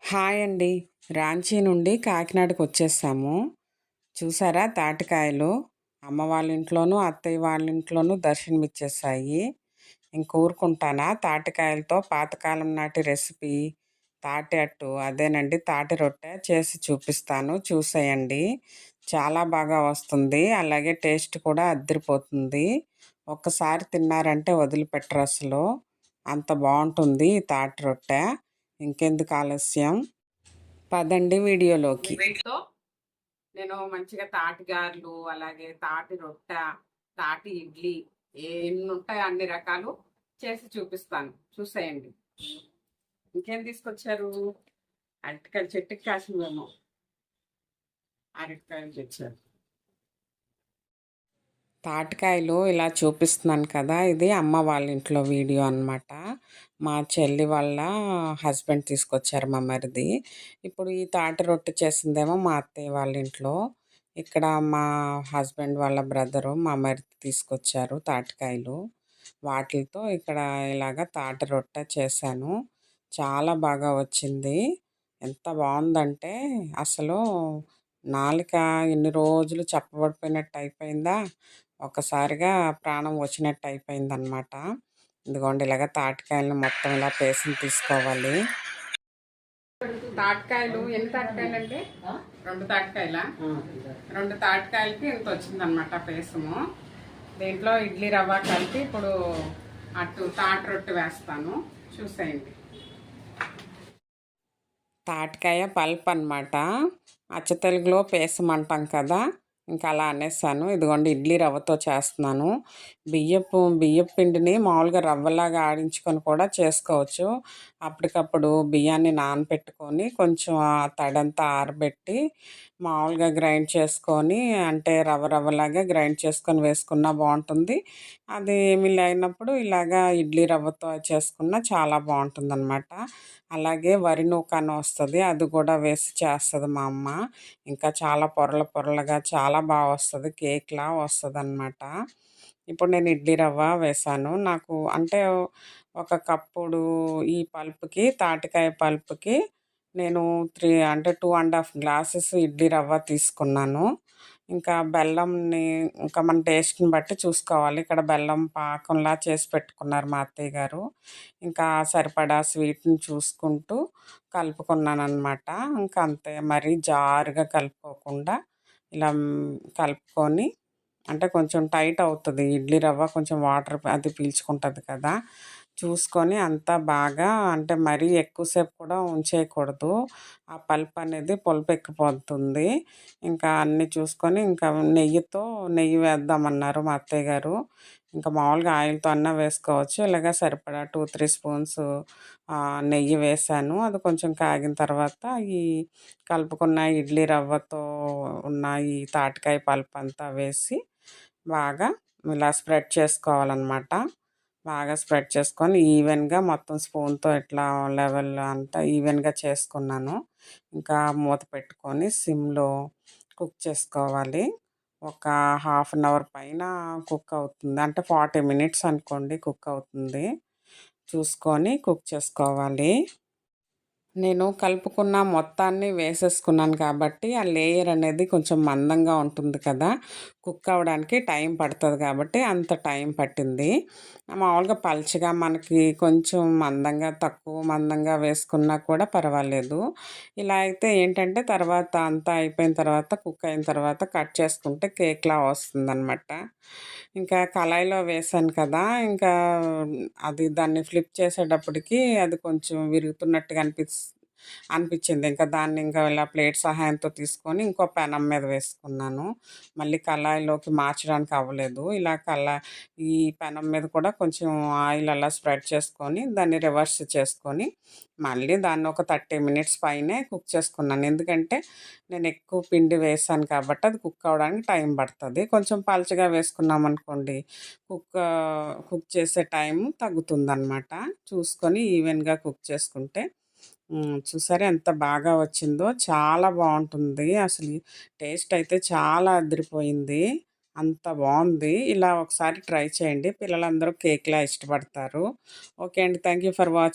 Hi అండి. రాంచీ నుండి కాకినాడకి వచ్చేసాము. చూసారా తాటికాయలు అమ్మ వాళ్ళ ఇంట్లోనూ, అత్తయ్య వాళ్ళ ఇంట్లోనూ దర్శనమిచ్చేసాయి. ఇంక ఊరుకుంటానా? తాటికాయలతో పాతకాలం నాటి రెసిపీ తాటి అట్టు అదేనండి తాటి రొట్టె చేసి చూపిస్తాను. చూసేయండి. చాలా బాగా వస్తుంది. అలాగే టేస్ట్ కూడా అద్దిరిపోతుంది. ఒక్కసారి తిన్నారంటే వదిలిపెట్టరు అసలు. అంత బావుంటుంది ఈ తాటి రొట్టె. ఇంకెందుకు ఆలస్యం, పదండి వీడియోలోకి. వీటితో నేను మంచిగా తాటి గారెలు, అలాగే తాటి రొట్టె, తాటి ఇడ్లీ ఎన్ని ఉంటాయో అన్ని రకాలు చేసి చూపిస్తాను. చూసేయండి. ఇంకేం తీసుకొచ్చారు? అరటికాయలు చెట్టుకి కాసినవేమో అరటికాయలు తెచ్చారు. తాటికాయలు ఇలా చూపిస్తున్నాను కదా, ఇది అమ్మ వాళ్ళ ఇంట్లో వీడియో అనమాట. మా చెల్లి వాళ్ళ హస్బెండ్ తీసుకొచ్చారు, మా మరిది. ఇప్పుడు ఈ తాటి రొట్టె చేసిందేమో మా అత్తయ్య వాళ్ళ ఇంట్లో. ఇక్కడ మా హస్బెండ్ వాళ్ళ బ్రదరు మా మరిది తీసుకొచ్చారు తాటికాయలు. వాటితో ఇక్కడ ఇలాగ తాటి రొట్టె చేశాను. చాలా బాగా వచ్చింది. ఎంత బాగుందంటే అసలు నాలుక ఇన్ని రోజులు చప్పబడిపోయినట్టు అయిపోయిందా, ఒక్కసారిగా ప్రాణం వచ్చినట్టు అయిపోయిందనమాట. ఇదిగోండి ఇలాగ తాటికాయలను మొత్తం ఇలా పేసి తీసుకోవాలి. తాటికాయలు ఎన్ని తాటికాయలు అంటే 2 తాటికాయల 2 తాటికాయలకి ఇంత వచ్చిందనమాట పేసము. దీంట్లో ఇడ్లీ రవ్వ కలిపి ఇప్పుడు అటు తాటి రొట్టె వేస్తాను. చూసేయండి. తాటికాయ పల్ప్ అనమాట. అచ్చ తెలుగులో పేసం అంటాం కదా, ఇంకా అలా అనేసాను. ఇదిగోండి ఇడ్లీ రవ్వతో చేస్తున్నాను. బియ్యపు పిండిని మామూలుగా రవ్వలాగా ఆడించుకొని కూడా చేసుకోవచ్చు. అప్పటికప్పుడు బియ్యాన్ని నానబెట్టుకొని కొంచెం ఆ తడంతా ఆరబెట్టి మామూలుగా గ్రైండ్ చేసుకొని, అంటే రవ్వలాగా గ్రైండ్ చేసుకొని వేసుకున్నా బాగుంటుంది. అది ఏమీ లేనప్పుడు ఇలాగా ఇడ్లీ రవ్వతో చేసుకున్నా చాలా బాగుంటుందన్నమాట. అలాగే వరి నూకని వస్తుంది, అది కూడా వేసి చేస్తుంది మా అమ్మ. ఇంకా చాలా పొరలుగా చాలా బాగా వస్తుంది, కేక్లా వస్తుంది అనమాట. ఇప్పుడు నేను ఇడ్లీ రవ్వ వేసాను. నాకు అంటే ఒక కప్పుడు ఈ పల్పుకి, తాటికాయ పల్పుకి నేను 2.5 గ్లాసెస్ ఇడ్లీ రవ్వ తీసుకున్నాను. ఇంకా బెల్లంని ఇంకా మన టేస్ట్ని బట్టి చూసుకోవాలి. ఇక్కడ బెల్లం పాకంలా చేసి పెట్టుకున్నారు మా అత్తయ్య గారు. ఇంకా సరిపడా స్వీట్ని చూసుకుంటూ కలుపుకున్నాను అనమాట. ఇంకా అంతే, మరీ జారుగా కలుపుకోకుండా ఇలా కలుపుకొని, అంటే కొంచెం టైట్ అవుతుంది ఇడ్లీ రవ్వ, కొంచెం వాటర్ అది పీల్చుకుంటుంది కదా, చూసుకొని అంతా బాగా, అంటే మరీ ఎక్కువసేపు కూడా ఉంచేయకూడదు. ఆ పల్ప్ అనేది పులుపు ఎక్కిపోతుంది. ఇంకా అన్నీ చూసుకొని ఇంకా నెయ్యి వేద్దామన్నారు మా అత్తయ్య గారు. ఇంకా మామూలుగా ఆయిల్తో అన్నా వేసుకోవచ్చు. ఇలాగ సరిపడా 2-3 స్పూన్స్ నెయ్యి వేసాను. అది కొంచెం కాగిన తర్వాత ఈ కలుపుకున్న ఇడ్లీ రవ్వతో ఉన్న ఈ తాటికాయ పల్ప్ అంతా వేసి బాగా ఇలా స్ప్రెడ్ చేసుకోవాలన్నమాట. బాగా స్ప్రెడ్ చేసుకొని ఈవెన్గా మొత్తం స్పూన్తో ఇట్లా లెవెల్ అంతా ఈవెన్గా చేసుకున్నాను. ఇంకా మూత పెట్టుకొని సిమ్లో కుక్ చేసుకోవాలి. ఒక హాఫ్ అన్ అవర్ పైన కుక్ అవుతుంది, అంటే 40 మినిట్స్ అనుకోండి కుక్ అవుతుంది. చూసుకొని కుక్ చేసుకోవాలి. నేను కలుపుకున్న మొత్తాన్ని వేసేసుకున్నాను కాబట్టి ఆ లేయర్ అనేది కొంచెం మందంగా ఉంటుంది కదా, కుక్ అవ్వడానికి టైం పడుతుంది కాబట్టి అంత టైం పట్టింది. మామూలుగా పల్చగా మనకి కొంచెం తక్కువ మందంగా వేసుకున్నా కూడా పర్వాలేదు. ఇలా అయితే ఏంటంటే తర్వాత అంతా అయిపోయిన తర్వాత, కుక్ అయిన తర్వాత కట్ చేసుకుంటే కేక్లా వస్తుందన్నమాట. ఇంకా కళాయిలో వేసాను కదా, ఇంకా అది దాన్ని ఫ్లిప్ చేసేటప్పటికి అది కొంచెం విరుగుతున్నట్టుగా అనిపించింది. ఇంకా దాన్ని ఇంకా ఇలా ప్లేట్ సహాయంతో తీసుకొని ఇంకో పెనం మీద వేసుకున్నాను. మళ్ళీ కళాయిలోకి మార్చడానికి అవ్వలేదు. ఇలా ఈ పెనం మీద కూడా కొంచెం ఆయిల్ అలా స్ప్రెడ్ చేసుకొని దాన్ని రివర్స్ చేసుకొని మళ్ళీ దాన్ని ఒక 30 మినిట్స్ పైనే కుక్ చేసుకున్నాను. ఎందుకంటే నేను ఎక్కువ పిండి వేసాను కాబట్టి అది కుక్ అవ్వడానికి టైం పడుతుంది. కొంచెం పలచగా వేసుకున్నాం అనుకోండి, కుక్ చేసే టైం తగ్గుతుందన్నమాట. చూసుకొని ఈవెన్గా కుక్ చేసుకుంటే, చూసారా ఎంత బాగా వచ్చిందో, చాలా బాగుంటుంది. అసలు టేస్ట్ అయితే చాలా అదిరిపోయింది. అంత బాగుంది. ఇలా ఒకసారి ట్రై చేయండి, పిల్లలందరూ కేక్లా ఇష్టపడతారు. ఓకే అండి, థ్యాంక్ యూ ఫర్ వాచింగ్.